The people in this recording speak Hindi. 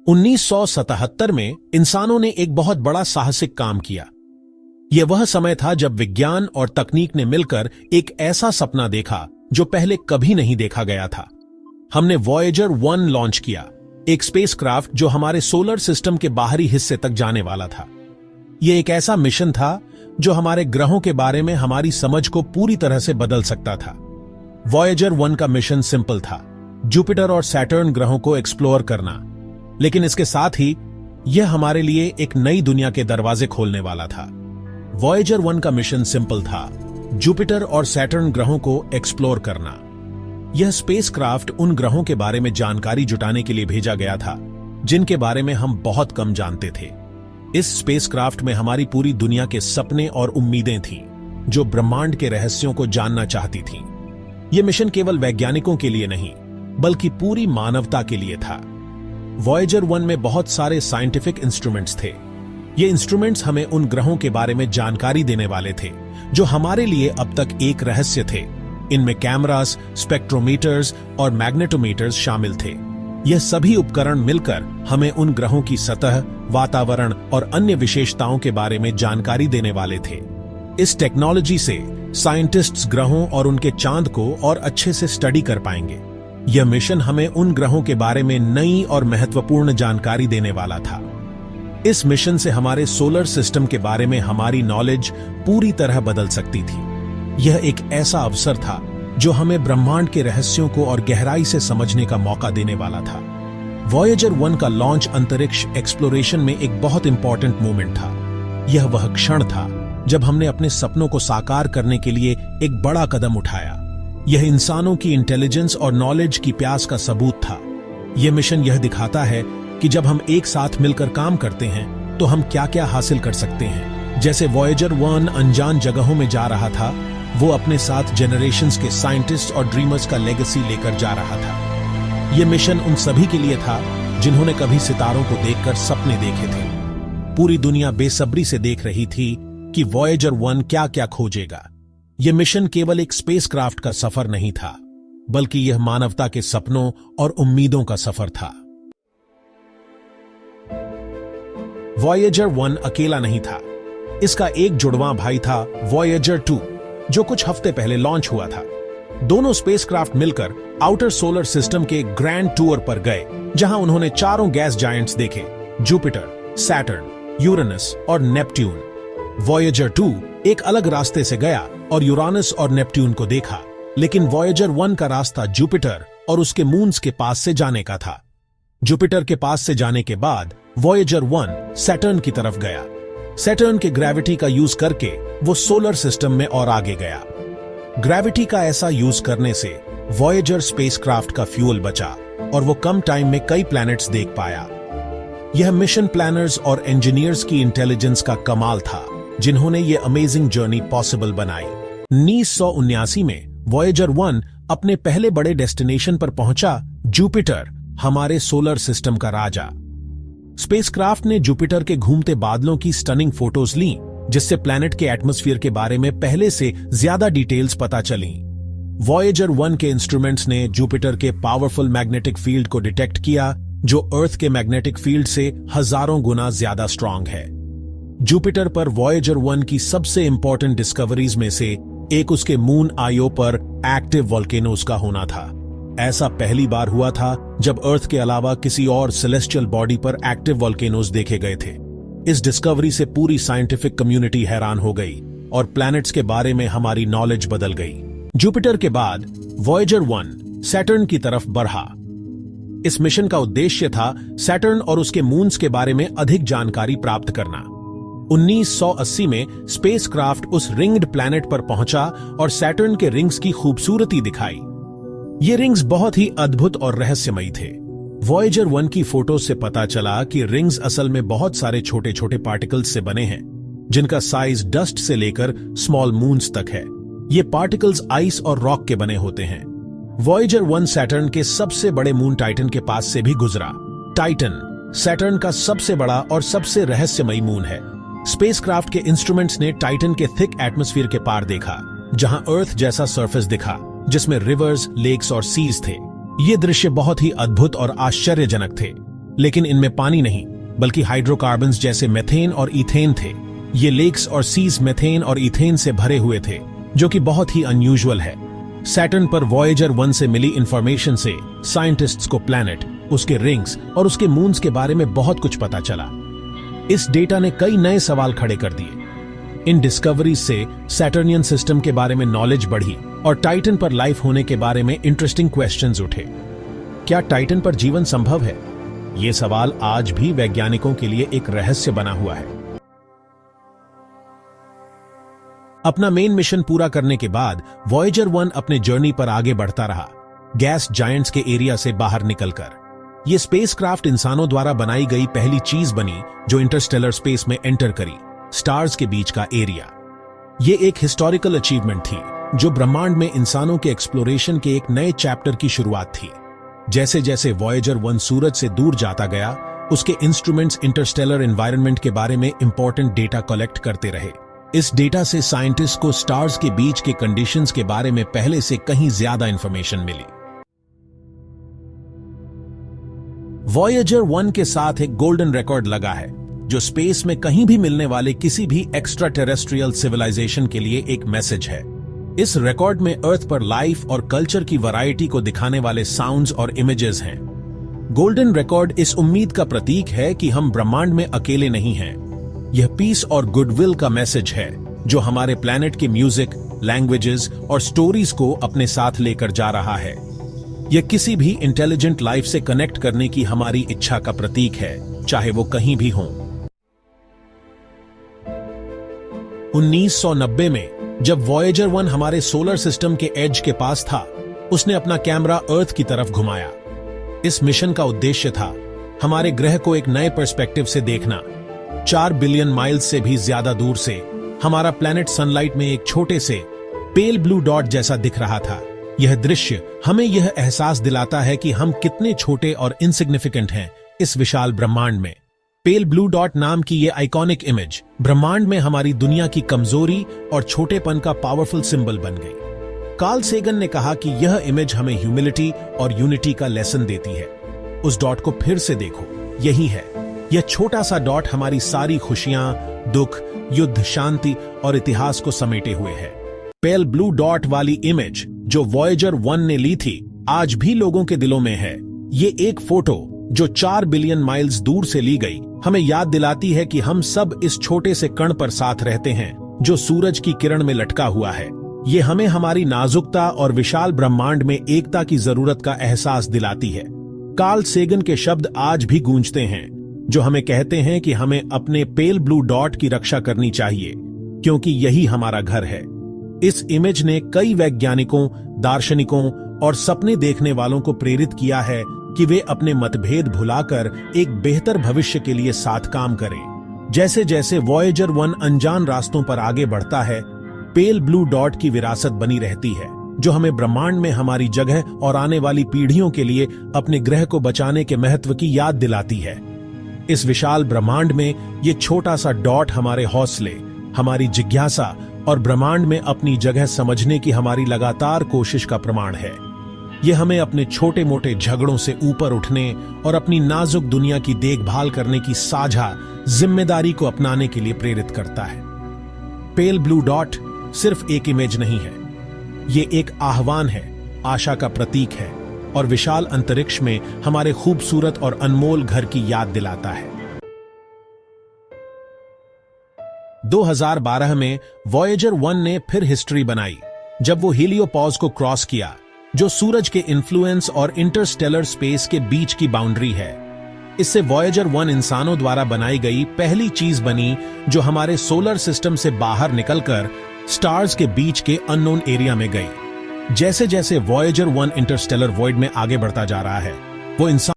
1977 में इंसानों ने एक बहुत बड़ा साहसिक काम किया। यह वह समय था जब विज्ञान और तकनीक ने मिलकर एक ऐसा सपना देखा जो पहले कभी नहीं देखा गया था। हमने वॉयेजर 1 लॉन्च किया, एक स्पेसक्राफ्ट जो हमारे सोलर सिस्टम के बाहरी हिस्से तक जाने वाला था। यह एक ऐसा मिशन था जो हमारे ग्रहों के बारे में हमारी समझ को पूरी तरह से बदल सकता था। वॉयेजर 1 का मिशन सिंपल था, जुपिटर और सैटर्न ग्रहों को एक्सप्लोर करना, लेकिन इसके साथ ही यह हमारे लिए एक नई दुनिया के दरवाजे खोलने वाला था। वॉयेजर 1 का मिशन सिंपल था, जुपिटर और सैटर्न ग्रहों को एक्सप्लोर करना। यह स्पेसक्राफ्ट उन ग्रहों के बारे में जानकारी जुटाने के लिए भेजा गया था जिनके बारे में हम बहुत कम जानते थे। इस स्पेसक्राफ्ट में हमारी पूरी दुनिया के सपने और उम्मीदें थीं, जो ब्रह्मांड के रहस्यों को जानना चाहती थीं। यह मिशन केवल वैज्ञानिकों के लिए नहीं, बल्कि पूरी मानवता के लिए था। वॉयेजर 1 में बहुत सारे साइंटिफिक इंस्ट्रूमेंट्स थे। ये इंस्ट्रूमेंट्स हमें उन ग्रहों के बारे में जानकारी देने वाले थे जो हमारे लिए अब तक एक रहस्य थे। इनमें कैमरास, स्पेक्ट्रोमीटर्स और मैग्नेटोमीटर्स शामिल थे। यह सभी उपकरण मिलकर हमें उन ग्रहों की सतह, वातावरण और अन्य विशेषताओं के बारे में जानकारी देने वाले थे। इस टेक्नोलॉजी से साइंटिस्ट्स ग्रहों और उनके चांद को और अच्छे से स्टडी कर पाएंगे। यह मिशन हमें उन ग्रहों के बारे में नई और महत्वपूर्ण जानकारी देने वाला था। इस मिशन से हमारे सोलर सिस्टम के बारे में हमारी नॉलेज पूरी तरह बदल सकती थी। यह एक ऐसा अवसर था जो हमें ब्रह्मांड के रहस्यों को और गहराई से समझने का मौका देने वाला था। वॉयेजर 1 का लॉन्च अंतरिक्ष एक्सप्लोरेशन में एक बहुत इंपॉर्टेंट मोमेंट था। यह वह क्षण था जब हमने अपने सपनों को साकार करने के लिए एक बड़ा कदम उठाया। यह इंसानों की इंटेलिजेंस और नॉलेज की प्यास का सबूत था। यह मिशन यह दिखाता है कि जब हम एक साथ मिलकर काम करते हैं तो हम क्या क्या हासिल कर सकते हैं। जैसे वॉयेजर 1 अनजान जगहों में जा रहा था, वो अपने साथ जनरेशंस के साइंटिस्ट और ड्रीमर्स का लेगेसी लेकर जा रहा था। यह मिशन उन सभी के लिए था जिन्होंने कभी सितारों को देखकर सपने देखे थे। पूरी दुनिया बेसब्री से देख रही थी कि वॉयेजर 1 क्या क्या खोजेगा। यह मिशन केवल एक स्पेसक्राफ्ट का सफर नहीं था, बल्कि यह मानवता के सपनों और उम्मीदों का सफर था। वॉयेजर 1 अकेला नहीं था, इसका एक जुड़वां भाई था वॉयेजर 2, जो कुछ हफ्ते पहले लॉन्च हुआ था। दोनों स्पेसक्राफ्ट मिलकर आउटर सोलर सिस्टम के ग्रैंड टूर पर गए, जहां उन्होंने चारों गैस जायंट्स देखे: जुपिटर, सैटर्न, यूरेनस और नेपट्यून। वॉयेजर 2 एक अलग रास्ते से गया और यूरानस और नेपट्यून को देखा, लेकिन वॉयेजर 1 का रास्ता जुपिटर और उसके मून्स के पास से जाने का था। जुपिटर के पास से जाने के बाद वॉयेजर 1 सैटर्न की तरफ गया। सैटर्न के ग्रेविटी का यूज करके वो सोलर सिस्टम में और आगे गया। ग्रेविटी का ऐसा यूज करने से वॉयेजर स्पेसक्राफ्ट का फ्यूल बचा और वो कम टाइम में कई प्लैनेट्स देख पाया। यह मिशन प्लानर्स और इंजीनियर्स की इंटेलिजेंस का कमाल था, जिन्होंने ये अमेजिंग जर्नी पॉसिबल बनाई। 1979 में वॉयेजर 1 अपने पहले बड़े डेस्टिनेशन पर पहुंचा, जुपिटर, हमारे सोलर सिस्टम का राजा। स्पेसक्राफ्ट ने जुपिटर के घूमते बादलों की स्टनिंग फोटोज ली, जिससे प्लैनेट के एटमॉस्फेयर के बारे में पहले से ज्यादा डिटेल्स पता चली। वॉयेजर 1 के इंस्ट्रूमेंट्स ने जुपिटर के पावरफुल मैग्नेटिक फील्ड को डिटेक्ट किया, जो अर्थ के मैग्नेटिक फील्ड से हजारों गुना ज्यादा स्ट्रांग है। जुपिटर पर वॉयेजर 1 की सबसे इंपॉर्टेंट डिस्कवरीज में से एक उसके मून आयो पर एक्टिव वोल्केनोज का होना था। ऐसा पहली बार हुआ था जब अर्थ के अलावा किसी और सेलेस्टियल बॉडी पर एक्टिव वोल्केनोज देखे गए थे। इस डिस्कवरी से पूरी साइंटिफिक कम्युनिटी हैरान हो गई और प्लैनेट्स के बारे में हमारी नॉलेज बदल गई। जुपिटर के बाद वॉयेजर 1 सैटर्न की तरफ बढ़ा। इस मिशन का उद्देश्य था सैटर्न और उसके मून्स के बारे में अधिक जानकारी प्राप्त करना। 1980 में स्पेसक्राफ्ट उस रिंग्ड प्लैनेट पर पहुंचा और सैटर्न के रिंग्स की खूबसूरती दिखाई। ये रिंग्स बहुत ही अद्भुत और रहस्यमयी थे। वॉयेजर 1 की फोटो से पता चला कि रिंग्स असल में बहुत सारे छोटे छोटे पार्टिकल्स से बने हैं, जिनका साइज डस्ट से लेकर स्मॉल मून्स तक है। ये पार्टिकल्स आइस और रॉक के बने होते हैं। वॉयेजर 1 सैटर्न के सबसे बड़े मून टाइटन के पास से भी गुजरा। टाइटन सैटर्न का सबसे बड़ा और सबसे रहस्यमयी मून है। स्पेसक्राफ्ट के इंस्ट्रूमेंट्स ने टाइटन के थिक एटमॉस्फेयर के पार देखा, जहां अर्थ जैसा सरफेस दिखा, जिसमें रिवर्स, लेक्स और सीज थे। ये दृश्य बहुत ही अद्भुत और आश्चर्यजनक थे। लेकिन इनमें पानी नहीं बल्कि हाइड्रोकार्बन्स जैसे मेथेन और इथेन थे। ये लेक्स और सीज मेथेन और इथेन से भरे हुए थे, जो कि बहुत ही अनयूजुअल है। सैटर्न पर वॉयेजर 1 से मिली इंफॉर्मेशन से साइंटिस्ट्स को प्लैनेट, उसके रिंग्स और उसके मून्स के बारे में बहुत कुछ पता चला। इस डेटा ने कई नए सवाल खड़े कर दिए। इन डिस्कवरीज से सैटर्नियन सिस्टम के बारे में नॉलेज बढ़ी और टाइटन पर लाइफ होने के बारे में इंटरेस्टिंग क्वेश्चंस उठे। क्या टाइटन पर जीवन संभव है? ये सवाल आज भी वैज्ञानिकों के लिए एक रहस्य बना हुआ है। अपना मेन मिशन पूरा करने के बाद वॉयेजर 1 अपने जर्नी पर आगे बढ़ता रहा, गैस जायंट्स के एरिया से बाहर निकलकर। यह स्पेसक्राफ्ट इंसानों द्वारा बनाई गई पहली चीज बनी जो इंटरस्टेलर स्पेस में एंटर करी, स्टार्स के बीच का एरिया। यह एक हिस्टोरिकल अचीवमेंट थी जो ब्रह्मांड में इंसानों के एक्सप्लोरेशन के एक नए चैप्टर की शुरुआत थी। जैसे जैसे वॉयेजर 1 सूरज से दूर जाता गया, उसके इंस्ट्रूमेंट्स इंटरस्टेलर एनवायरनमेंट के बारे में इंपॉर्टेंट डेटा कलेक्ट करते रहे। इस डेटा से साइंटिस्ट को स्टार्स के बीच के कंडीशंस के बारे में पहले से कहीं ज्यादा इंफॉर्मेशन मिली। वॉयेजर 1 के साथ एक गोल्डन रिकॉर्ड लगा है, जो स्पेस में कहीं भी मिलने वाले किसी भी एक्स्ट्रा टेरेस्ट्रियल सिविलाइजेशन के लिए एक मैसेज है। इस रिकॉर्ड में अर्थ पर लाइफ और कल्चर की वैरायटी को दिखाने वाले साउंड्स और इमेजेस हैं। गोल्डन रिकॉर्ड इस उम्मीद का प्रतीक है कि हम ब्रह्मांड में अकेले नहीं हैं। यह पीस और गुडविल का मैसेज है जो हमारे प्लैनेट के म्यूजिक, लैंग्वेजेस और स्टोरीज को अपने साथ लेकर जा रहा है। यह किसी भी इंटेलिजेंट लाइफ से कनेक्ट करने की हमारी इच्छा का प्रतीक है, चाहे वो कहीं भी हो। 1990 में जब वॉयेजर 1 हमारे सोलर सिस्टम के एज के पास था, उसने अपना कैमरा अर्थ की तरफ घुमाया। इस मिशन का उद्देश्य था हमारे ग्रह को एक नए पर्सपेक्टिव से देखना। 4 बिलियन माइल्स से भी ज्यादा दूर से हमारा प्लैनेट सनलाइट में एक छोटे से पेल ब्लू डॉट जैसा दिख रहा था। यह दृश्य हमें यह एहसास दिलाता है कि हम कितने छोटे और इनसिग्निफिकेंट हैं इस विशाल ब्रह्मांड में। पेल ब्लू डॉट नाम की यह आइकॉनिक इमेज ब्रह्मांड में हमारी दुनिया की कमजोरी और छोटेपन का पावरफुल सिंबल बन गई। कार्ल सेगन ने कहा कि यह इमेज हमें ह्यूमिलिटी और यूनिटी का लेसन देती है। उस डॉट को फिर से देखो, यही है। यह छोटा सा डॉट हमारी सारी खुशियां, दुख, युद्ध, शांति और इतिहास को समेटे हुए है। पेल ब्लू डॉट वाली इमेज जो वॉयेजर 1 ने ली थी, आज भी लोगों के दिलों में है। ये एक फोटो जो 4 बिलियन माइल्स दूर से ली गई, हमें याद दिलाती है कि हम सब इस छोटे से कण पर साथ रहते हैं जो सूरज की किरण में लटका हुआ है। ये हमें हमारी नाजुकता और विशाल ब्रह्मांड में एकता की जरूरत का एहसास दिलाती है। कार्ल सेगन के शब्द आज भी गूंजते हैं, जो हमें कहते हैं कि हमें अपने पेल ब्लू डॉट की रक्षा करनी चाहिए, क्योंकि यही हमारा घर है। इस इमेज ने कई वैज्ञानिकों, दार्शनिकों और सपने देखने वालों को प्रेरित किया है कि वे अपने मतभेद भुलाकर एक बेहतर भविष्य के लिए साथ काम करें। जैसे जैसे वॉयेजर 1 अनजान रास्तों पर आगे बढ़ता है, पेल ब्लू डॉट की विरासत बनी रहती है, जो हमें ब्रह्मांड में हमारी जगह और आने वाली पीढ़ियों के लिए अपने ग्रह को बचाने के महत्व की याद दिलाती है। इस विशाल ब्रह्मांड में ये छोटा सा डॉट हमारे हौसले, हमारी जिज्ञासा और ब्रह्मांड में अपनी जगह समझने की हमारी लगातार कोशिश का प्रमाण है। यह हमें अपने छोटे मोटे झगड़ों से ऊपर उठने और अपनी नाजुक दुनिया की देखभाल करने की साझा जिम्मेदारी को अपनाने के लिए प्रेरित करता है। पेल ब्लू डॉट सिर्फ एक इमेज नहीं है, ये एक आह्वान है, आशा का प्रतीक है और विशाल अंतरिक्ष में हमारे खूबसूरत और अनमोल घर की याद दिलाता है। 2012 में वॉयेजर 1 ने फिर हिस्ट्री बनाई जब वो हीलियोपॉज को क्रॉस किया, जो सूरज के इन्फ्लुएंस और इंटरस्टेलर स्पेस के बीच की बाउंड्री है। इससे वॉयेजर 1 इंसानों द्वारा बनाई गई पहली चीज बनी जो हमारे सोलर सिस्टम से बाहर निकलकर स्टार्स के बीच के अननोन एरिया में गई। जैसे जैसे वॉयेजर 1 इंटरस्टेलर वॉइड में आगे बढ़ता जा रहा है, वो इंसान